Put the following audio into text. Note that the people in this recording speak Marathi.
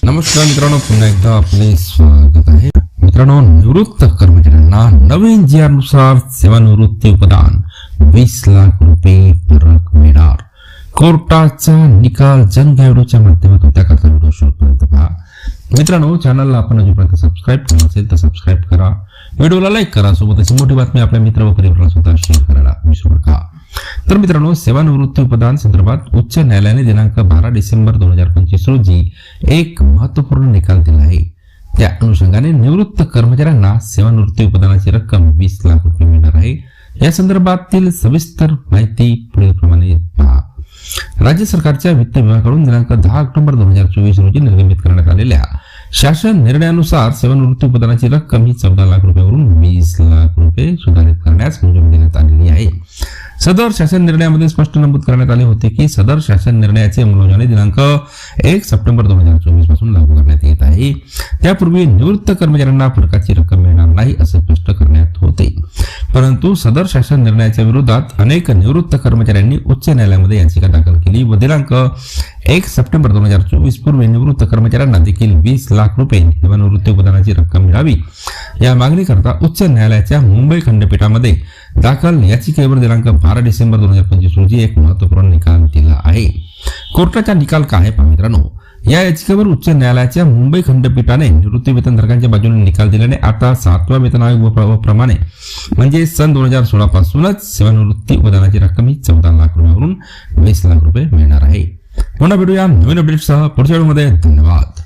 नमस्कार मित्रांनो, पुन्हा एकदा आपले स्वागत आहे. मित्रांनो, निवृत्त कर्मचाऱ्यांना नवीन जी आर नुसार सेवानिवृत्ती उपदान 20 लाख रुपये फरक मिळणार. कोर्टाचा निकाल जन या व्हिडिओच्या माध्यमातून त्याकरता व्हिडिओ शेवटपर्यंत पहा. मित्रांनो, चॅनलला आपण अजूनपर्यंत सबस्क्राईब केलं नसेल तर सबस्क्राईब करा, व्हिडिओला लाईक करा, सोबतच मोठी बातमी आपल्या मित्र व परिवाराला सुद्धा शेअर करायला विसरू नका. तर मित्रांनो, सेवानिवृत्ती उपदान संदर्भात उच्च न्यायालयाने दिनांक 12 डिसेंबर 2025 रोजी एक महत्वपूर्ण निकाल दिला आहे. त्या अनुषंगाने निवृत्त कर्मचाऱ्यांना सेवानिवृत्ती उपदानाची रक्कम 20 लाख रुपये मिळणार आहे. या संदर्भातील सविस्तर माहिती पुढील प्रमाणे पहा. राज्य सरकारच्या वित्त विभागाकडून दिनांक 10 ऑक्टोबर 2024 रोजी निर्गमित करण्यात आलेल्या शासन निर्णयानुसार सेवानिवृत्ती उपदानाची रक्कम ही 14 लाख रुपयावरून 20 लाख रुपये सुधारित करण्यास मंजुरी देण्यात आलेली आहे. सदर शासन निर्णयामध्ये स्पष्ट नमूद करण्यात आले होते की सदर शासन निर्णयाची अंमलबजावणी दिनांक 1 सप्टेंबर 2024 पासून लागू करण्यात येत आहे. त्यापूर्वी निवृत्त कर्मचाऱ्यांना फरकाची रक्कम मिळणार नाही असे स्पष्ट करण्यात होते. परंतु सदर शासन निर्णयाच्या विरोधात अनेक निवृत्त कर्मचाऱ्यांनी उच्च न्यायालयामध्ये याचिका दाखल केली व दिनांक 1 सप्टेंबर 2024 पूर्वी निवृत्त कर्मचाऱ्यांना देखील 20 लाख रुपये सेवानिवृत्ती उपदानाची रक्कम मिळावी या मागणीकरता उच्च न्यायालयाच्या मुंबई खंडपीठामध्ये दाखल याचिकेवर दिनांक 12 डिसेंबर 2025 रोजी एक महत्वपूर्ण निकाल दिला आहे. कोर्टाचा निकाल काय आहे पहा मित्रांनो. या याचिकेवर उच्च न्यायालयाच्या मुंबई खंडपीठाने निवृत्ती वेतनधारकांच्या बाजूने निकाल दिल्याने आता 7व्या वेतन आयोग प्रमाणे म्हणजे सन 2016 पासूनच सेवानिवृत्ती उपदानाची रक्कम ही 14 लाख रुपयावरून 20 लाख रुपये मिळणार आहे. पुन्हा भेटूया नवीन अपडेटसह पुढच्या व्हिडिओमध्ये. धन्यवाद.